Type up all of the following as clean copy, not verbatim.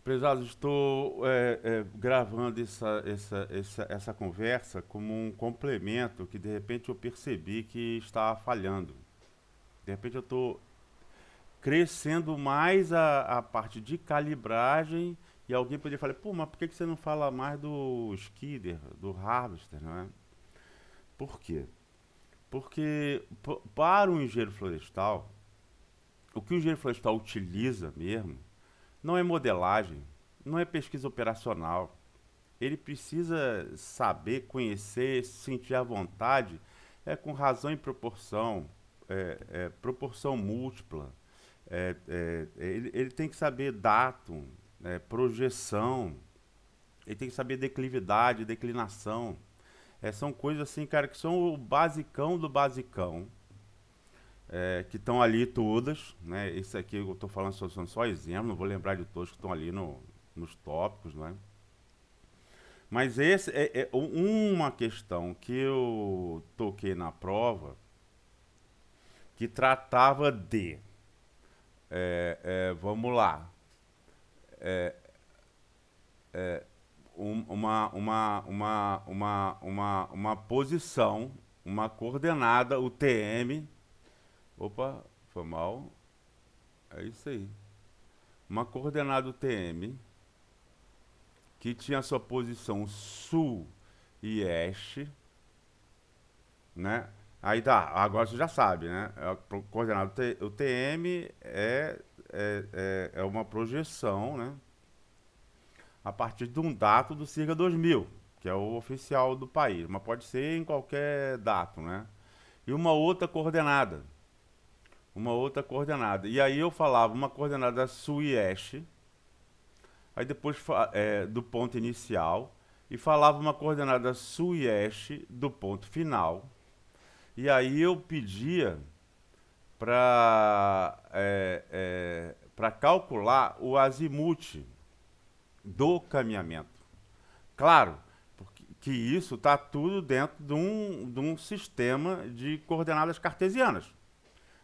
Prezados, estou gravando essa conversa como um complemento que de repente eu percebi que está falhando. De repente eu estou crescendo mais a parte de calibragem e alguém poderia falar, pô, mas por que você não fala mais do skidder, do harvester, não é? Por quê? Porque para o engenheiro florestal, o que o engenheiro florestal utiliza mesmo não é modelagem, não é pesquisa operacional. Ele precisa saber, conhecer, se sentir à vontade, com razão e proporção, proporção múltipla. Ele tem que saber datum, projeção, ele tem que saber declividade, declinação. São coisas assim, cara, que são o basicão do basicão, que estão ali todas, né? Esse aqui eu estou falando são só exemplos, não vou lembrar de todos que estão ali nos tópicos, né? Mas esse é uma questão que eu toquei na prova que tratava de, vamos lá, uma posição, uma coordenada, o TM. Opa, foi mal. É isso aí. Uma coordenada UTM que tinha sua posição sul e este, né? Aí tá, agora você já sabe, né? Coordenada UTM é uma projeção, né? A partir de um dato do CIRGA 2000, que é o oficial do país, mas pode ser em qualquer dato, né? E uma outra coordenada. E aí eu falava uma coordenada sul e este, aí depois do ponto inicial, e falava uma coordenada sul e este do ponto final. E aí eu pedia para calcular o azimuth do caminhamento. Claro, porque, que isso está tudo dentro de um sistema de coordenadas cartesianas.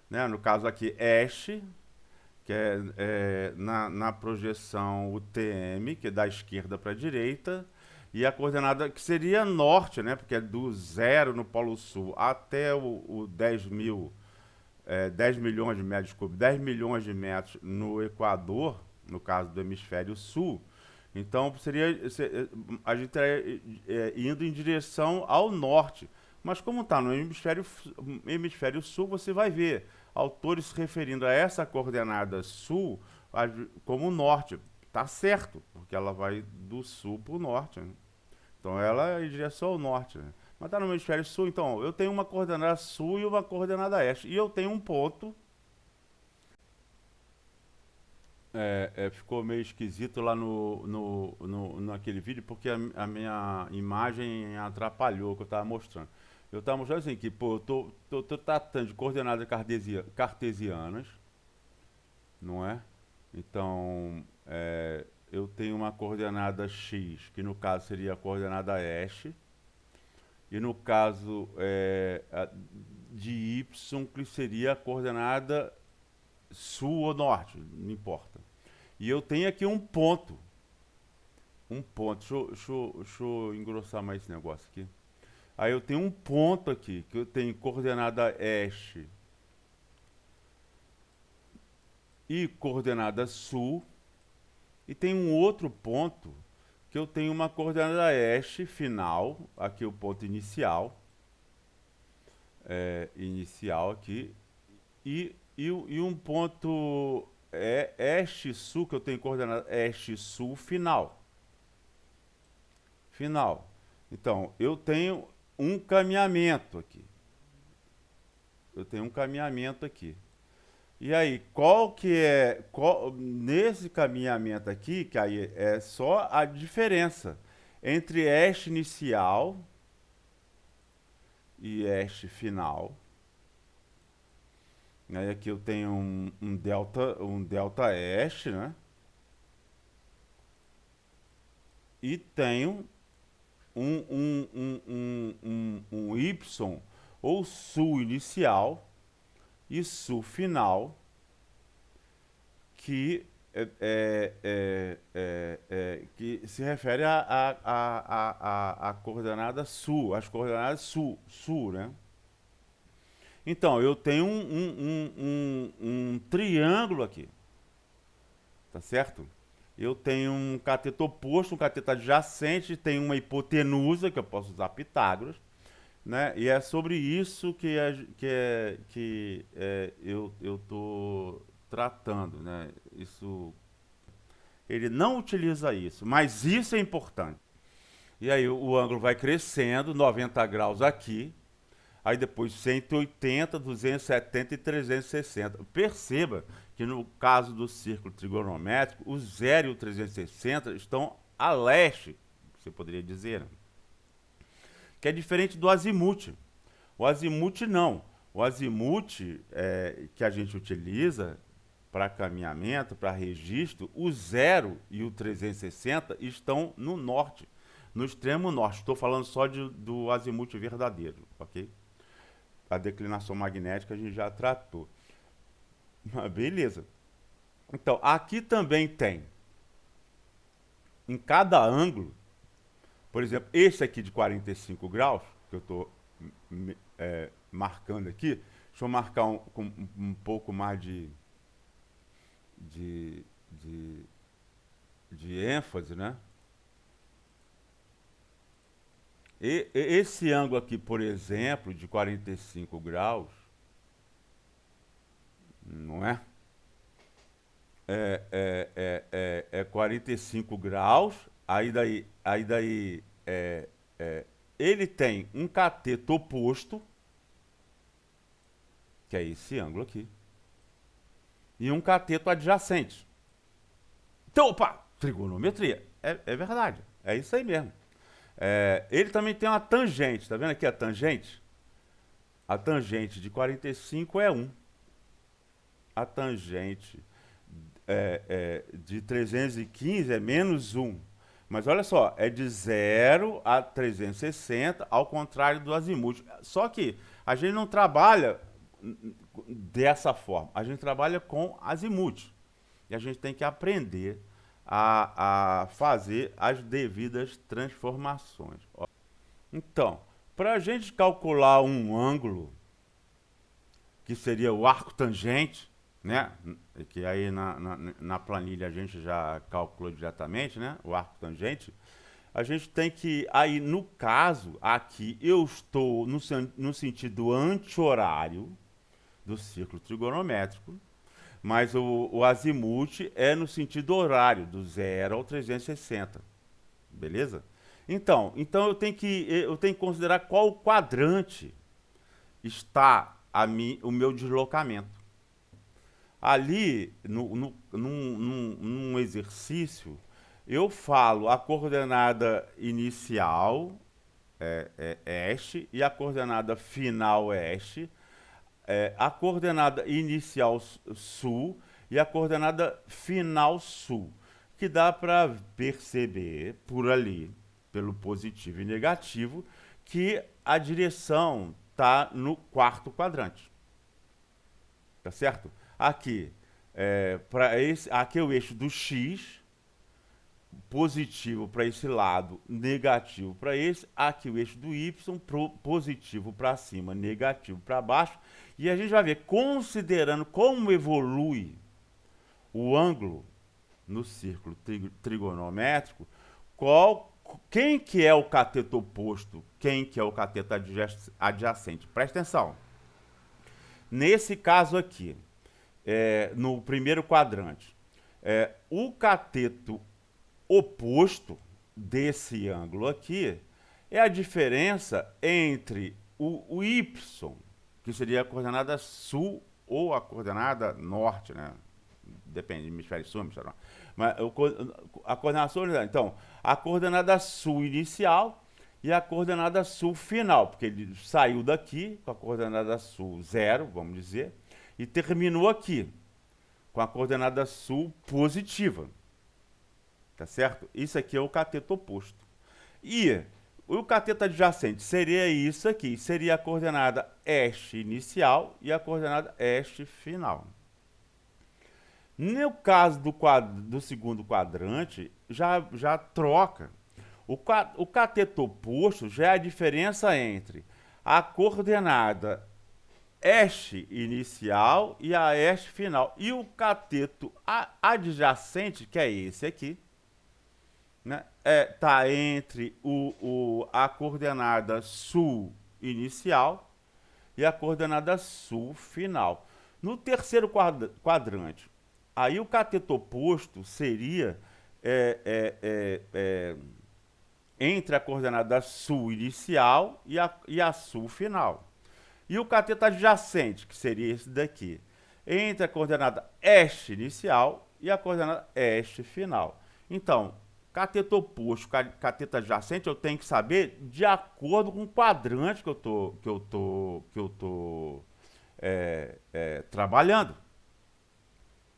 Né? No caso aqui, este, que na projeção o TM, que é da esquerda para a direita, e a coordenada que seria norte, né? Porque é do zero no Polo Sul até o 10 milhões de metros, desculpe, 10 milhões de metros no Equador, no caso do hemisfério sul. Então a gente estaria indo em direção ao norte. Mas como está no hemisfério sul, você vai ver autores se referindo a essa coordenada sul como norte. Tá certo, porque ela vai do sul para o norte, né? Então ela é em direção ao norte, né? Mas está no hemisfério sul, então eu tenho uma coordenada sul e uma coordenada este. E eu tenho um ponto. Ficou meio esquisito lá naquele vídeo porque a minha imagem atrapalhou o que eu estava mostrando. Eu estava mostrando assim que, pô, eu tô tratando de coordenadas cartesianas, não é? Então, eu tenho uma coordenada x, que no caso seria a coordenada este, e no caso de y, que seria a coordenada sul ou norte, não importa. E eu tenho aqui um ponto. Um ponto. Deixa eu engrossar mais esse negócio aqui. Aí eu tenho um ponto aqui, que eu tenho coordenada este e coordenada sul. E tem um outro ponto que eu tenho uma coordenada este final, aqui o ponto inicial. Inicial aqui. E um ponto este-sul, que eu tenho coordenada este-sul final. Final. Então, eu tenho um caminhamento aqui. Eu tenho um caminhamento aqui. E aí, nesse caminhamento aqui, que aí é só a diferença entre este inicial e este final. Aí aqui eu tenho um delta este, né? E tenho um Y, ou sul inicial e sul final, que que se refere à coordenada sul, as coordenadas sul, né? Então, eu tenho um triângulo aqui, tá certo? Eu tenho um cateto oposto, um cateto adjacente, tenho uma hipotenusa, que eu posso usar Pitágoras, né? E é sobre isso eu estou tratando, né? Ele não utiliza isso, mas isso é importante. E aí o ângulo vai crescendo, 90 graus aqui, aí depois 180, 270 e 360. Perceba que no caso do círculo trigonométrico, o 0 e o 360 estão a leste, você poderia dizer, né? Que é diferente do azimuth. O azimuth não. O azimuth que a gente utiliza para caminhamento, para registro, o 0 e o 360 estão no norte, no extremo norte. Estou falando só do azimuth verdadeiro, ok? A declinação magnética a gente já tratou. Beleza. Então, aqui também tem, em cada ângulo, por exemplo, esse aqui de 45 graus, que eu estou marcando aqui, deixa eu marcar com um pouco mais de, de, de ênfase, né? E esse ângulo aqui, por exemplo, de 45 graus, não é? É 45 graus, ele tem um cateto oposto, que é esse ângulo aqui, e um cateto adjacente. Então, opa, trigonometria. É verdade, é isso aí mesmo. Ele também tem uma tangente, tá vendo aqui a tangente? A tangente de 45 é 1. A tangente de 315 é menos 1. Mas olha só, é de 0 a 360, ao contrário do azimuth. Só que a gente não trabalha dessa forma, a gente trabalha com azimuth. E a gente tem que aprender a fazer as devidas transformações. Então, para a gente calcular um ângulo, que seria o arco tangente, né? Que aí na planilha a gente já calculou diretamente, né? O arco tangente. A gente tem que, aí no caso, aqui eu estou no sentido anti-horário do círculo trigonométrico, mas o azimuth é no sentido horário, do 0 ao 360. Beleza? Então eu tenho que considerar qual quadrante está o meu deslocamento. Ali, num exercício, eu falo a coordenada inicial, este, e a coordenada final, este, a coordenada inicial, sul, e a coordenada final, sul, que dá para perceber por ali, pelo positivo e negativo, que a direção está no quarto quadrante. Tá certo? Aqui, aqui é o eixo do x, positivo para esse lado, negativo para esse. Aqui o eixo do y, positivo para cima, negativo para baixo. E a gente vai ver, considerando como evolui o ângulo no círculo trigonométrico, quem que é o cateto oposto, quem que é o cateto adjacente. Presta atenção. Nesse caso aqui, no primeiro quadrante, o cateto oposto desse ângulo aqui é a diferença entre o y, que seria a coordenada sul ou a coordenada norte, né? Depende, hemisfério sul, hemisfério norte. Mas a coordenada sul, então, a coordenada sul inicial e a coordenada sul final, porque ele saiu daqui com a coordenada sul 0, vamos dizer, e terminou aqui com a coordenada sul positiva. Tá certo? Isso aqui é o cateto oposto. E o cateto adjacente seria isso aqui, seria a coordenada este inicial e a coordenada este final. No caso do segundo quadrante, já troca. O cateto oposto já é a diferença entre a coordenada este inicial e a este final. E o cateto adjacente, que é esse aqui, né, tá entre a coordenada sul inicial e a coordenada sul final. No terceiro quadrante, aí o cateto oposto seria entre a coordenada sul inicial e a sul final. E o cateto adjacente, que seria esse daqui, entre a coordenada este inicial e a coordenada este final. Então, cateto oposto, cateto adjacente, eu tenho que saber de acordo com o quadrante que eu tô trabalhando.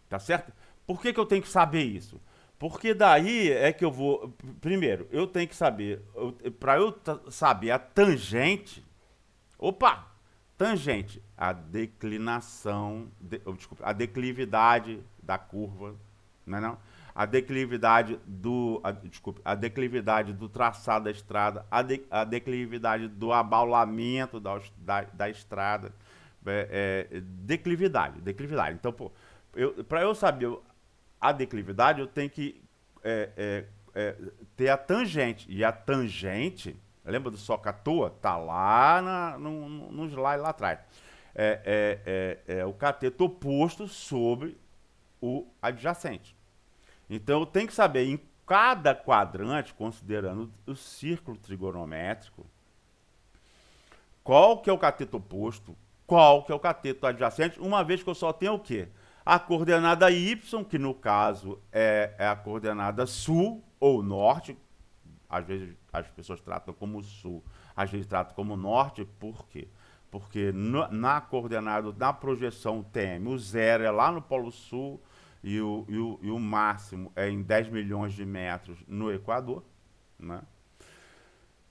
Tá certo? Por que eu tenho que saber isso? Porque daí é que eu vou. Primeiro, eu tenho que saber. Para eu saber a tangente. Opa! Tangente, a declinação, desculpa, a declividade da curva, não é não? A declividade do traçado da estrada, a declividade do abaulamento da estrada, declividade. Então, pô, para eu saber a declividade, eu tenho que é, ter a tangente. E a tangente, lembra do Socatua? Tá lá no slide lá atrás. É o cateto oposto sobre o adjacente. Então eu tenho que saber em cada quadrante, considerando o círculo trigonométrico, qual que é o cateto oposto, qual que é o cateto adjacente, uma vez que eu só tenho o quê? A coordenada y, que no caso é a coordenada sul ou norte. Às vezes as pessoas tratam como sul, às vezes tratam como norte. Por quê? Porque na coordenada, na projeção TM, o zero é lá no polo sul e o máximo é em 10 milhões de metros no Equador, né?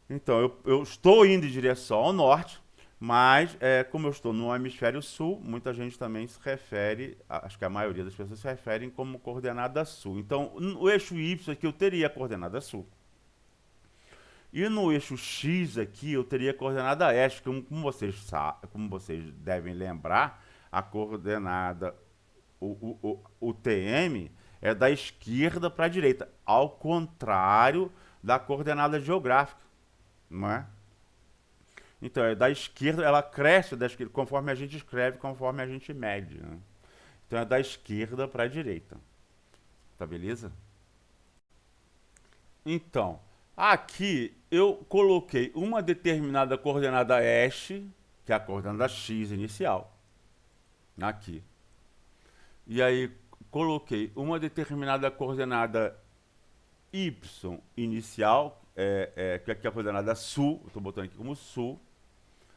Então eu estou indo em direção ao norte, mas como eu estou no hemisfério sul, muita gente também se refere, acho que a maioria das pessoas se referem como coordenada sul. Então o eixo Y aqui eu teria a coordenada sul. E no eixo X aqui eu teria a coordenada este, como vocês devem lembrar, a coordenada, o TM é da esquerda para a direita, ao contrário da coordenada geográfica, não é? Então, é da esquerda, ela cresce da esquerda, conforme a gente escreve, conforme a gente mede, né? Então é da esquerda para a direita. Tá beleza? Então, aqui eu coloquei uma determinada coordenada este, que é a coordenada x inicial, aqui. E aí coloquei uma determinada coordenada y inicial, que aqui é a coordenada sul, estou botando aqui como sul,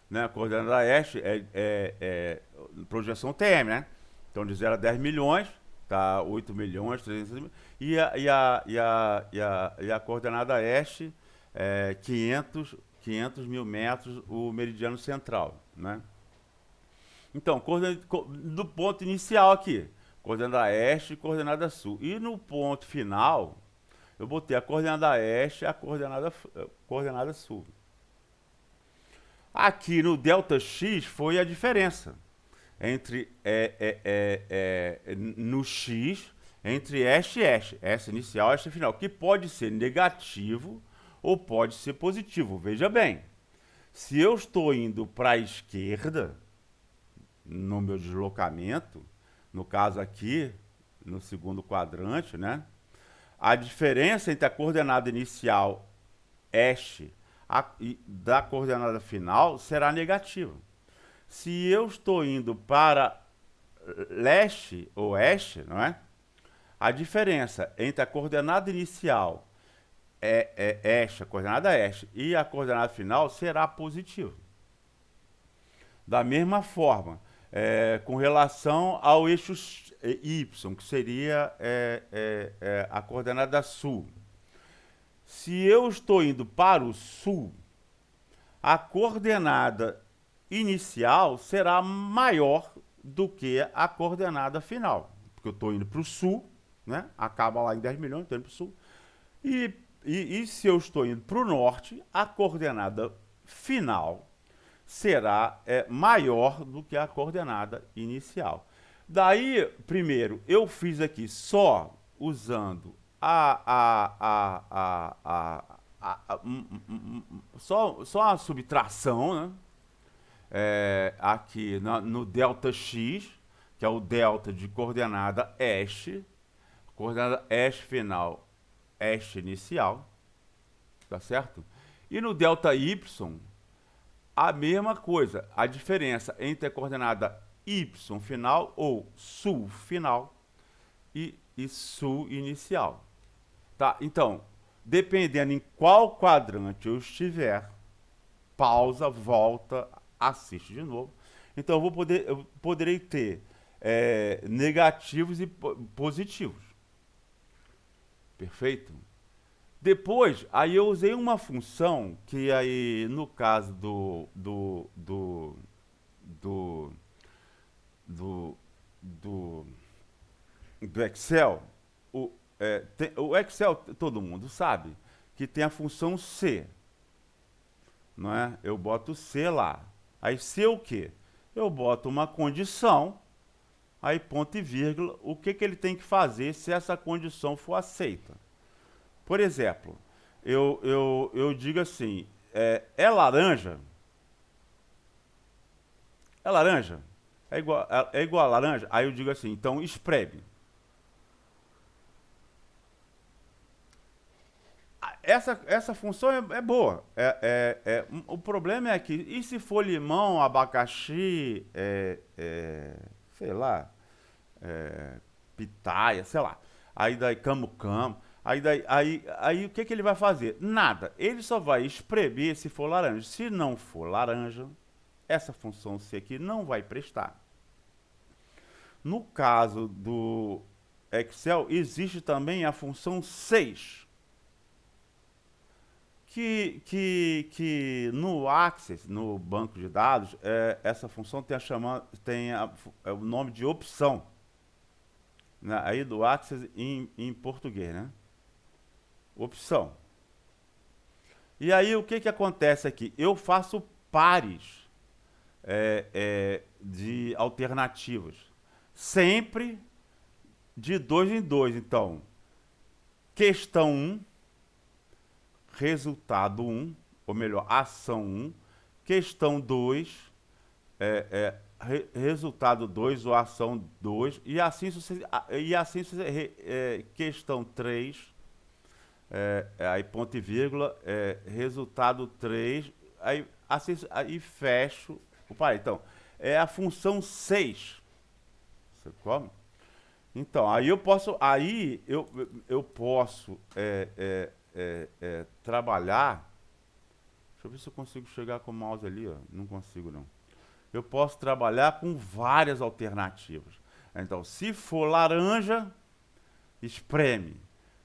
né? A coordenada este é projeção TM, né? Então de 0 a 10 milhões, tá 8 milhões, 300 milhões, e a coordenada este é 500 mil metros, o meridiano central, né? Então, do ponto inicial aqui, coordenada este e coordenada sul. E no ponto final, eu botei a coordenada este e a coordenada sul. Aqui no ΔX foi a diferença entre no X entre este e este inicial e este final, que pode ser negativo ou pode ser positivo. Veja bem, se eu estou indo para a esquerda no meu deslocamento, no caso aqui, no segundo quadrante, né? A diferença entre a coordenada inicial este e da coordenada final será negativa. Se eu estou indo para leste ou oeste, não é? A diferença entre a coordenada inicial a coordenada este, e a coordenada final será positiva. Da mesma forma, com relação ao eixo Y, que seria a coordenada sul. Se eu estou indo para o sul, a coordenada inicial será maior do que a coordenada final, porque eu estou indo para o sul, né? Acaba lá em 10 milhões, estou indo para o sul. E se eu estou indo para o norte, a coordenada final será maior do que a coordenada inicial. Daí, primeiro, eu fiz aqui só usando só a subtração, né? Aqui no delta x, que é o delta de coordenada este, coordenada este final, este inicial, tá certo? E no delta y, a mesma coisa, a diferença entre a coordenada y final ou sul final e sul inicial. Tá? Então, dependendo em qual quadrante eu estiver, pausa, volta, assiste de novo. Então eu poderei ter negativos e positivos. Perfeito? Depois, aí eu usei uma função que aí, no caso do Excel, o Excel, todo mundo sabe, que tem a função C, não é? Eu boto C lá. Aí C o quê? Eu boto uma condição, aí ponto e vírgula, o que ele tem que fazer se essa condição for aceita. Por exemplo, eu digo assim, é laranja? É laranja? É igual a laranja? Aí eu digo assim, então espreme. Essa função é boa. O problema é que, e se for limão, abacaxi, sei lá, pitaia, sei lá. Aí daí camu-camu. Aí o que ele vai fazer? Nada. Ele só vai espremer se for laranja. Se não for laranja, essa função C aqui não vai prestar. No caso do Excel, existe também a função 6. Que no Access, no banco de dados, essa função tem o nome de opção. Né? Aí do Access em português, né? Opção. E aí o que acontece aqui? Eu faço pares de alternativas. Sempre de 2 em 2. Então, questão 1, resultado 1, ou melhor, ação 1, questão 2, resultado 2 ou ação 2, e assim questão 3, aí ponto e vírgula, resultado 3, aí fecho. Opa, então, é a função 6. Você come? Então, aí eu posso trabalhar. Deixa eu ver se eu consigo chegar com o mouse ali, ó. Não consigo não. Eu posso trabalhar com várias alternativas. Então, se for laranja, espreme.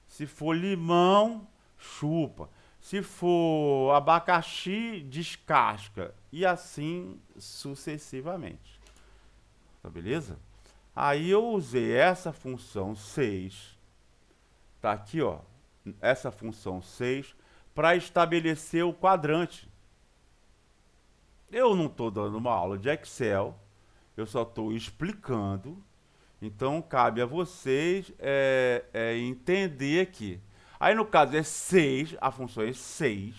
Se for limão, chupa. Se for abacaxi, descasca. E assim sucessivamente. Tá beleza? Aí eu usei essa função 6. Tá aqui, ó. Essa função 6 para estabelecer o quadrante. Eu não estou dando uma aula de Excel, eu só estou explicando. Então, cabe a vocês entender aqui. Aí, no caso, é 6, a função é 6.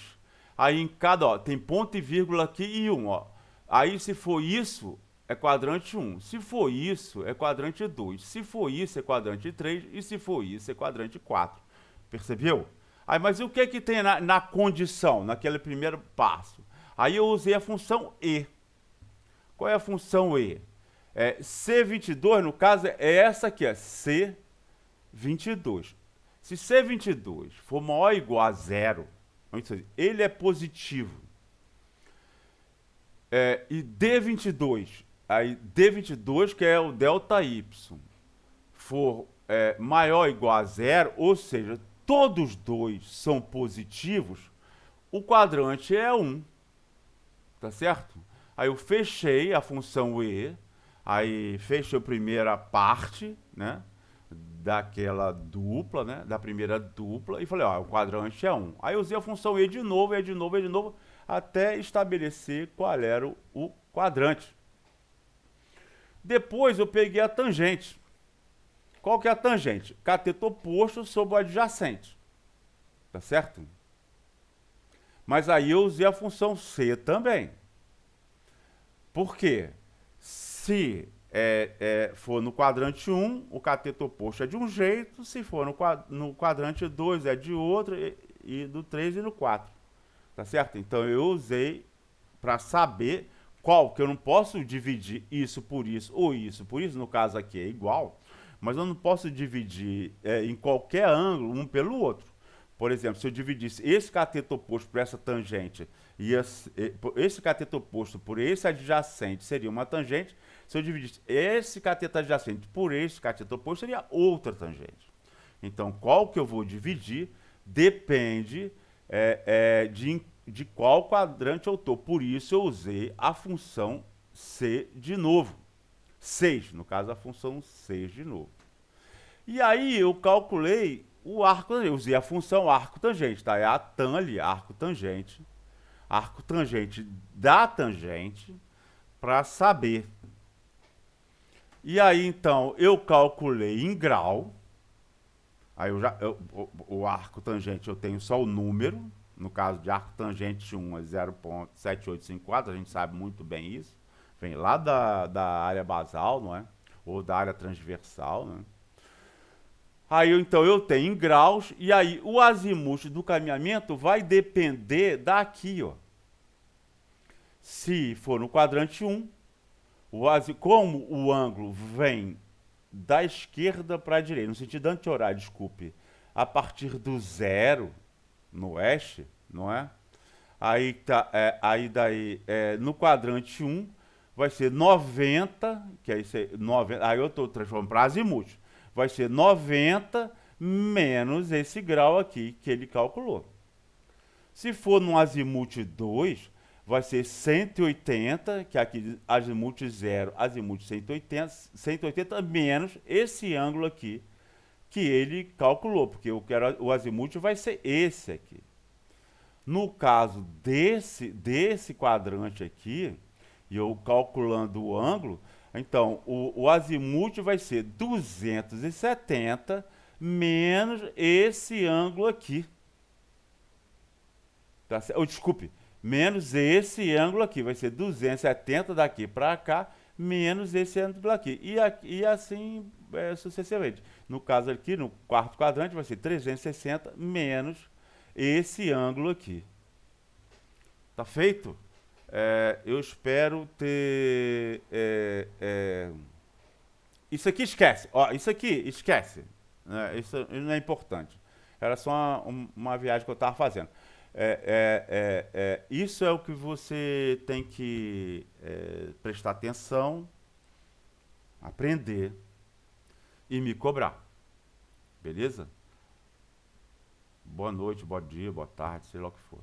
Aí, em cada, ó, tem ponto e vírgula aqui e 1, ó. Aí, se for isso, é quadrante 1. Se for isso, é quadrante 2. Se for isso, é quadrante 3. E se for isso, é quadrante 4. Percebeu? Aí, mas o que tem na condição, naquele primeiro passo? Aí eu usei a função E. Qual é a função E? C22, no caso, é essa aqui, C22. Se C22 for maior ou igual a 0, ele é positivo. E D22, aí D22, que é o delta Y, for maior ou igual a 0, ou seja, todos dois são positivos, o quadrante é 1. Tá certo? Aí eu fechei a função E, aí fechei a primeira parte, né? Daquela dupla, né? Da primeira dupla, e falei, ó, o quadrante é 1. Aí eu usei a função e de novo, e de novo, e de novo, até estabelecer qual era o quadrante. Depois eu peguei a tangente. Qual que é a tangente? Cateto oposto sobre o adjacente. Tá certo? Mas aí eu usei a função C também. Por quê? Se for no quadrante 1, o cateto oposto é de um jeito, se for no quadrante 2 é de outro, e do 3 e no 4. Tá certo? Então eu usei para saber qual, que eu não posso dividir isso por isso ou isso por isso, no caso aqui é igual, mas eu não posso dividir em qualquer ângulo um pelo outro. Por exemplo, se eu dividisse esse cateto oposto por essa tangente e esse cateto oposto por esse adjacente seria uma tangente, se eu dividisse esse cateto adjacente por esse cateto oposto seria outra tangente. Então, qual que eu vou dividir depende de qual quadrante eu estou. Por isso eu usei a função C de novo. 6, no caso a função 6 de novo. E aí eu calculei o arco tangente. Eu usei a função arco tangente, tá? É a tan ali, arco tangente da tangente, para saber. E aí então eu calculei em grau. Aí o arco tangente eu tenho só o número. No caso de arco tangente 1 é 0,7854, a gente sabe muito bem isso. Vem lá da área basal, não é? Ou da área transversal, né? Aí então eu tenho em graus, e aí o azimuth do caminhamento vai depender daqui, ó. Se for no quadrante 1, como o ângulo vem da esquerda para a direita, no sentido anti-horário, desculpe, a partir do zero, no oeste, não é? Aí, aí daí, no quadrante 1, vai ser 90, que aí, 90, aí eu estou transformando para azimuth. Vai ser 90 menos esse grau aqui que ele calculou. Se for no azimuth 2, vai ser 180, que aqui azimuth 0, azimuth 180 menos esse ângulo aqui que ele calculou, porque o azimuth vai ser esse aqui. No caso desse quadrante aqui, e eu calculando o ângulo, então o azimuth vai ser 270 menos esse ângulo aqui. Tá certo? Desculpe, menos esse ângulo aqui, vai ser 270 daqui para cá, menos esse ângulo aqui. E assim sucessivamente. No caso aqui, no quarto quadrante, vai ser 360 menos esse ângulo aqui. Tá feito? Eu espero ter... Isso aqui esquece. Ó, isso aqui esquece. Isso não é importante. Era só uma viagem que eu estava fazendo. Isso é o que você tem que prestar atenção, aprender e me cobrar. Beleza? Boa noite, bom dia, boa tarde, sei lá o que for.